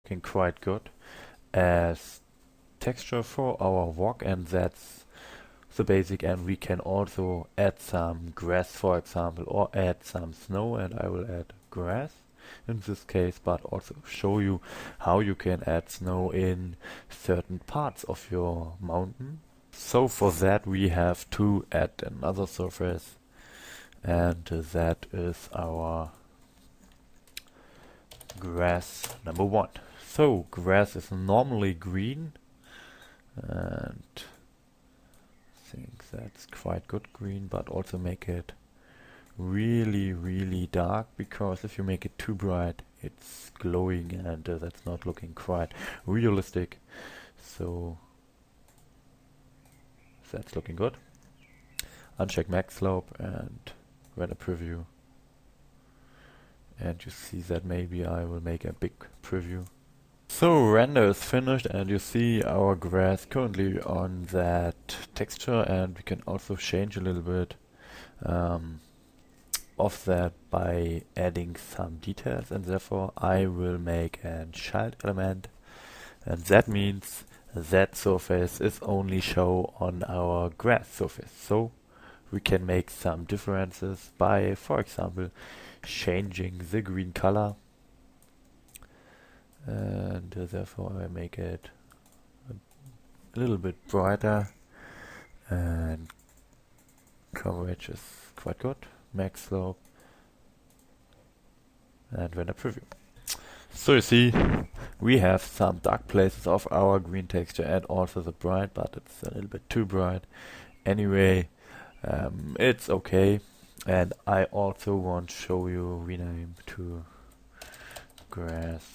looking quite good as texture for our walk, and that's the basic. And we can also add some grass, for example, or add some snow, and I will add grass in this case, but also show you how you can add snow in certain parts of your mountain. So for that we have to add another surface, and that is our grass number 1. So grass is normally green, and I think that's quite good green, but also make it really dark, because if you make it too bright it's glowing, and that's not looking quite realistic. So that's looking good. Uncheck max slope and run a preview, and you see that maybe I will make a big preview. So render is finished, and you see our grass currently on that texture, and we can also change a little bit of that by adding some details, and therefore I will make a child element, and that means that surface is only shown on our grass surface. So we can make some differences by, for example, changing the green color, and therefore I make it a little bit brighter, and coverage is quite good. Max slope, and render preview. So you see we have some dark places of our green texture and also the bright, but it's a little bit too bright. Anyway, it's okay. And I also want to show you rename to grass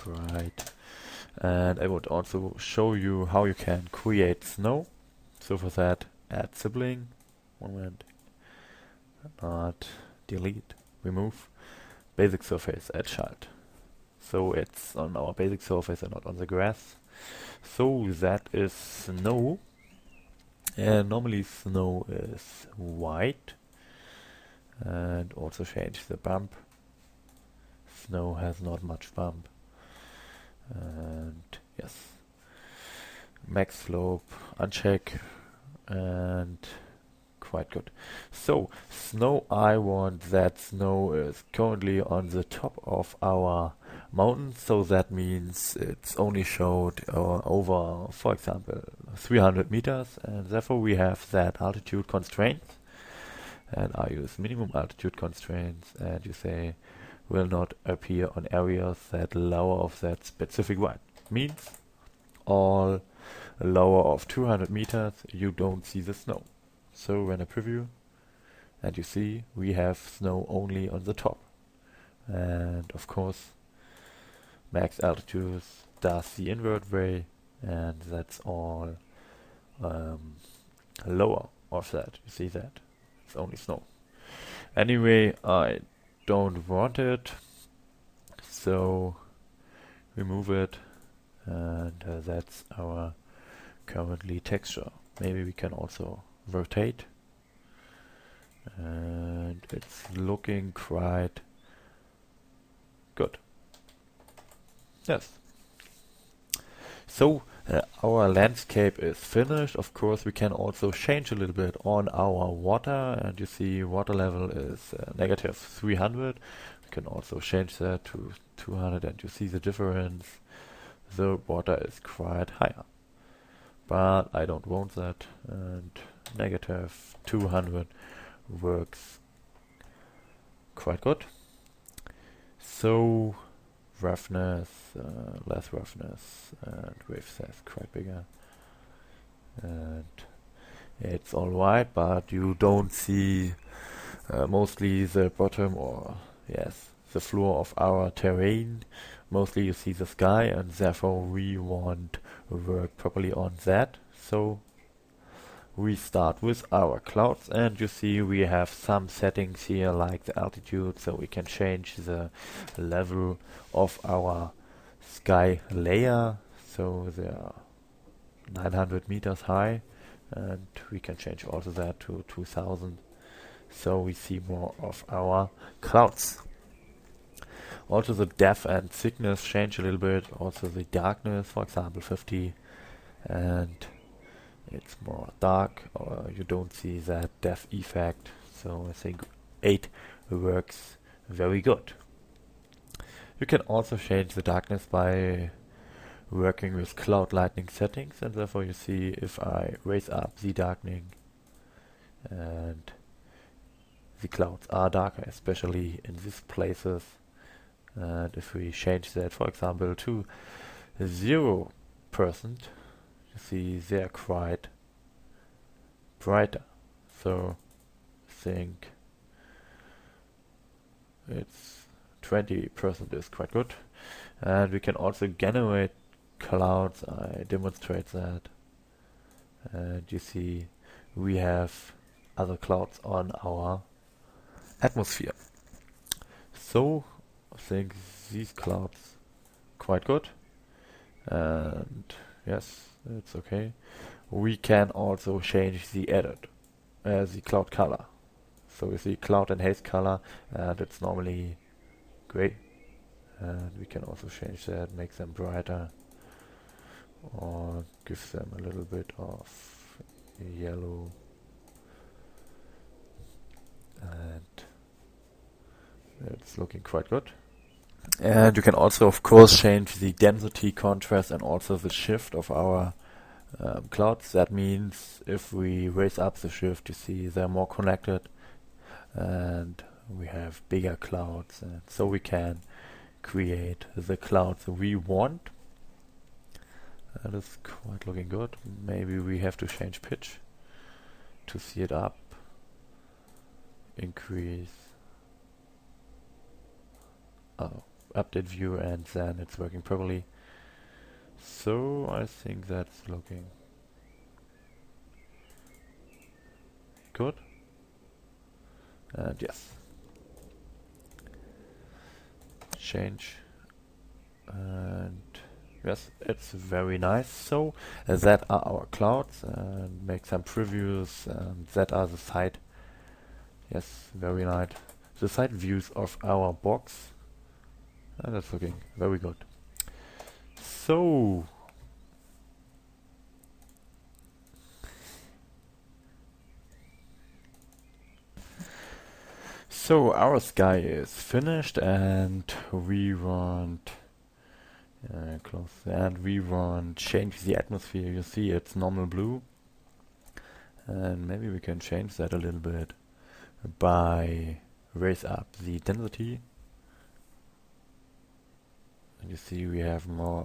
bright, and I would also show you how you can create snow. So for that, add sibling, moment, not delete, remove, basic surface, add child. So it's on our basic surface and not on the grass. So that is snow, and normally snow is white, and also change the bump. Snow has not much bump, and yes, max slope, uncheck, and quite good. So snow, I want that snow is currently on the top of our mountain, so that means it's only showed over, for example, 300 meters, and therefore we have that altitude constraints, and I use minimum altitude constraints, and you say will not appear on areas that lower of that specific height. Means all lower of 200 meters you don't see the snow. So run a preview, and you see we have snow only on the top, and of course max altitude does the invert way, and that's all lower of that. You see that it's only snow. Anyway, I don't want it, so remove it, and that's our currently texture. Maybe we can also rotate, and it's looking quite good. Yes. So our landscape is finished. Of course we can also change a little bit on our water, and you see water level is negative 300. We can also change that to 200, and you see the difference. The water is quite higher, but I don't want that, and negative 200 works quite good. So roughness, less roughness, and wave size quite bigger, and it's all white, but you don't see mostly the bottom, or yes, the floor of our terrain. Mostly you see the sky, and therefore we want to work properly on that. So we start with our clouds, and you see we have some settings here like the altitude, so we can change the level of our sky layer, so they are 900 meters high, and we can change also that to 2000, so we see more of our clouds. Also the depth and thickness change a little bit. Also the darkness, for example 50, and it's more dark, or you don't see that depth effect. So I think 8 works very good. You can also change the darkness by working with cloud lighting settings, and therefore you see if I raise up the darkening and the clouds are darker, especially in these places. And if we change that, for example, to 0%, you see they're quite brighter. So I think it's 20% is quite good. And we can also generate clouds. I demonstrate that. And you see we have other clouds on our atmosphere. So I think these clouds quite good. And yes, it's okay. We can also change the edit, the cloud color. So we see cloud and haze color, and it's normally gray. And we can also change that, make them brighter, or give them a little bit of yellow. And it's looking quite good. And you can also, of course, change the density, contrast, and also the shift of our clouds. That means if we raise up the shift, you see they're more connected, and we have bigger clouds, and so we can create the clouds we want. That is quite looking good. Maybe we have to change pitch to see it up. Increase. Update view, and then it's working properly. So I think that's looking good. And yes, change, and yes, it's very nice. So that are our clouds, and make some previews, and that are the side. Yes, very nice. The side views of our box, and that's looking very good. So our sky is finished, and we want close, and we want change the atmosphere. You see it's normal blue, and maybe we can change that a little bit by raise up the density. And you see we have more